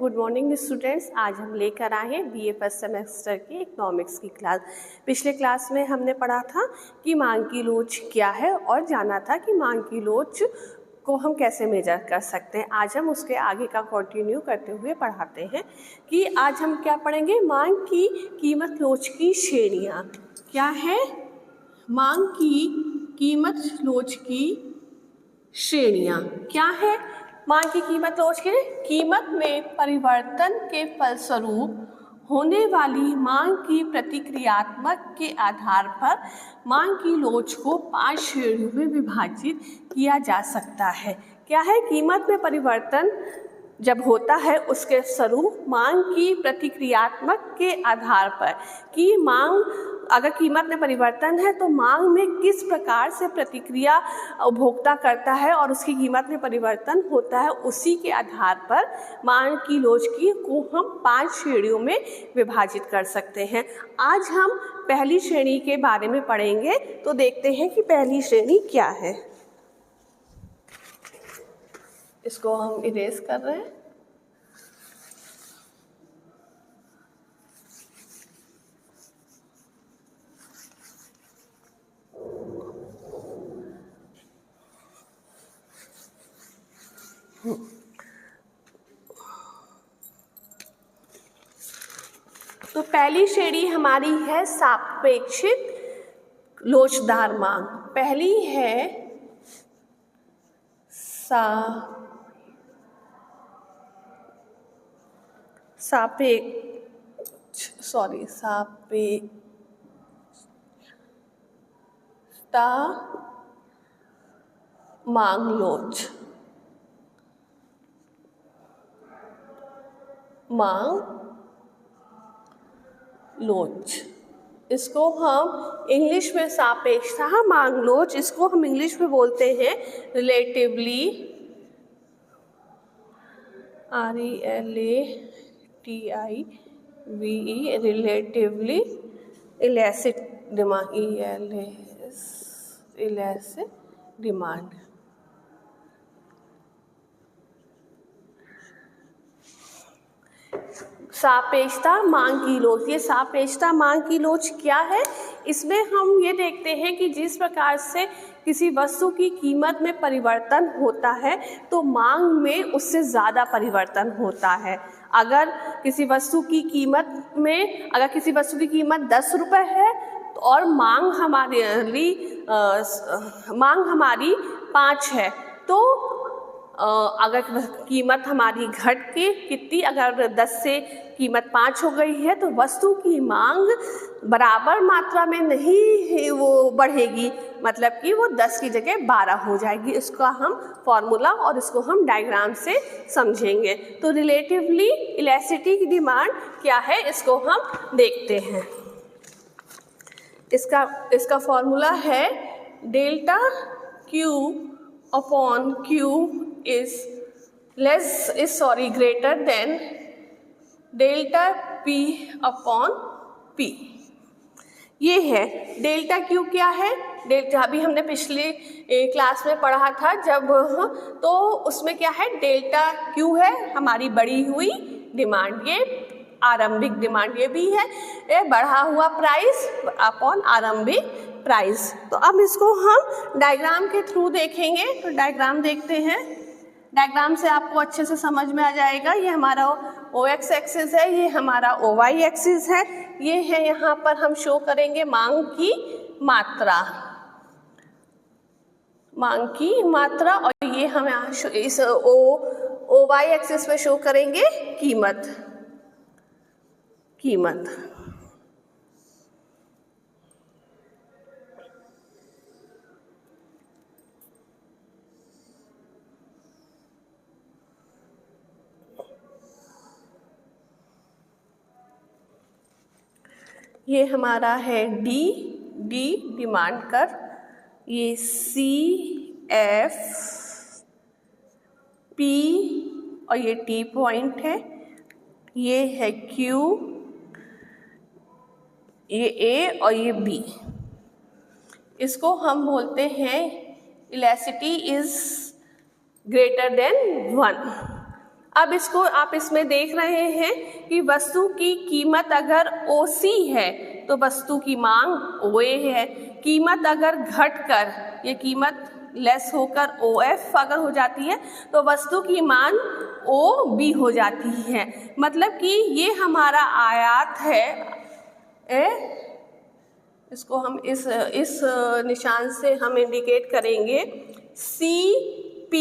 Good morning students. आज हम लेकर आए हैं बीए फर्स्ट सेमेस्टर की इकोनॉमिक्स की क्लास। पिछले क्लास में हमने पढ़ा था कि मांग की लोच क्या है और जाना था कि मांग की लोच को हम कैसे मेजर कर सकते हैं। आज हम उसके आगे का कंटिन्यू करते हुए पढ़ाते हैं कि आज हम क्या पढ़ेंगे। मांग की कीमत लोच की श्रेणियाँ क्या है। मांग की कीमत लोच की श्रेणियाँ क्या है। मांग की कीमत लोच की कीमत में परिवर्तन के फलस्वरूप होने वाली मांग की प्रतिक्रियात्मक के आधार पर मांग की लोच को 5 श्रेणियों में विभाजित किया जा सकता है। क्या है। कीमत में परिवर्तन जब होता है उसके स्वरूप मांग की प्रतिक्रियात्मक के आधार पर कि मांग अगर कीमत में परिवर्तन है तो मांग में किस प्रकार से प्रतिक्रिया उपभोक्ता करता है और उसकी कीमत में परिवर्तन होता है, उसी के आधार पर मांग की लोच की को हम 5 श्रेणियों में विभाजित कर सकते हैं। आज हम पहली श्रेणी के बारे में पढ़ेंगे, तो देखते हैं कि पहली श्रेणी क्या है। इसको हम इरेज कर रहे हैं। तो पहली श्रेणी हमारी है सापेक्षित लोचदार मांग। पहली है सापेक्षता मांग लोच। इसको हम इंग्लिश में सापेक्षता मांग लोच, इसको हम इंग्लिश में बोलते हैं रिलेटिवली, RELATIVE रिलेटिवली इलैसिट डिमांड। सापेक्षता मांग की लोच। ये सापेक्षता मांग की लोच क्या है। इसमें हम ये देखते हैं कि जिस प्रकार से किसी वस्तु की कीमत में परिवर्तन होता है तो मांग में उससे ज़्यादा परिवर्तन होता है। अगर किसी वस्तु की कीमत 10 रुपये है और मांग हमारी 5 है, तो अगर कीमत हमारी घट के कितनी, अगर 10 से कीमत 5 हो गई है तो वस्तु की मांग बराबर मात्रा में नहीं वो बढ़ेगी, मतलब कि वो 10 की जगह 12 हो जाएगी। इसका हम फॉर्मूला और इसको हम डायग्राम से समझेंगे। तो रिलेटिवली इलास्टिसिटी की डिमांड क्या है, इसको हम देखते हैं। इसका फॉर्मूला है delta Q upon Q greater than delta P upon P. ये है डेल्टा क्यू। क्या है डेल्टा, अभी हमने पिछले क्लास में पढ़ा था जब, तो उसमें क्या है, डेल्टा क्यू है हमारी बढ़ी हुई डिमांड, ये आरंभिक डिमांड, ये भी है ये बढ़ा हुआ प्राइस अपॉन आरंभिक प्राइस। तो अब इसको हम डायग्राम के थ्रू देखेंगे। तो डायग्राम देखते हैं। डायग्राम से आपको अच्छे से समझ में आ जाएगा। ये हमारा OX एक्सिस है, ये हमारा OY एक्सिस है। ये है, यहाँ पर हम शो करेंगे मांग की मात्रा, और ये हम यहाँ इस OY एक्सिस पे शो करेंगे कीमत। ये हमारा है डी डिमांड कर, ये CF P और ये T पॉइंट है, ये है Q, ये A और ये B। इसको हम बोलते हैं इलास्टिसिटी इज ग्रेटर देन 1। अब इसको आप इसमें देख रहे हैं कि वस्तु की कीमत अगर OC है तो वस्तु की मांग OA है। कीमत अगर घटकर ये कीमत लेस होकर OF अगर हो जाती है तो वस्तु की मांग OB हो जाती है। मतलब कि ये हमारा आयात है, इसको हम इस निशान से हम इंडिकेट करेंगे CPFT।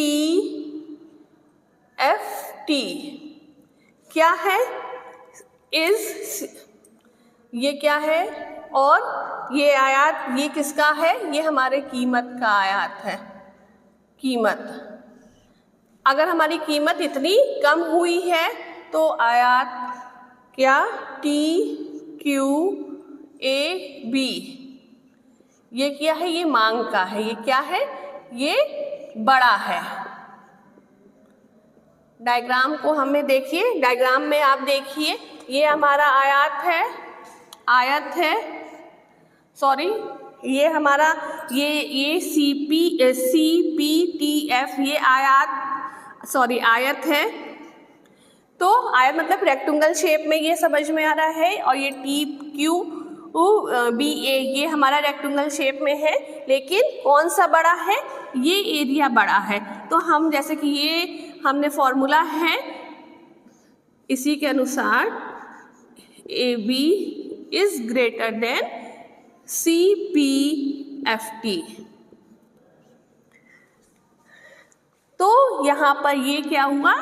क्या है? ये क्या है? और ये आयात ये किसका है? ये हमारे कीमत का आयात है। कीमत, अगर हमारी कीमत इतनी कम हुई है तो आयात क्या? TQAB। ये क्या है? ये मांग का है। ये क्या है? ये बड़ा है। डायग्राम को हमें देखिए, डायग्राम में आप देखिए ये हमारा आयत है, सॉरी ये हमारा ये CPTF ये आयत है। तो आयत मतलब रेक्टेंगल शेप में ये समझ में आ रहा है, और ये TQBA ये हमारा रेक्टेंगल शेप में है, लेकिन कौन सा बड़ा है? ये एरिया बड़ा है। तो हम जैसे कि ये हमने फॉर्मूला है, इसी के अनुसार AB is greater than CPFT। तो यहाँ पर ये क्या हुआ?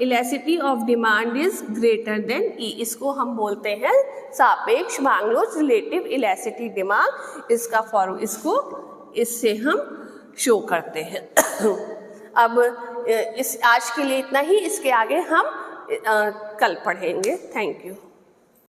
Elasticity of demand is greater than E। इसको हम बोलते हैं सापेक्ष मांग लोच, रिलेटिव इलास्टिसिटी डिमांड। इसको इससे हम शो करते हैं। अब आज के लिए इतना ही, इसके आगे हम कल पढ़ेंगे। Thank you.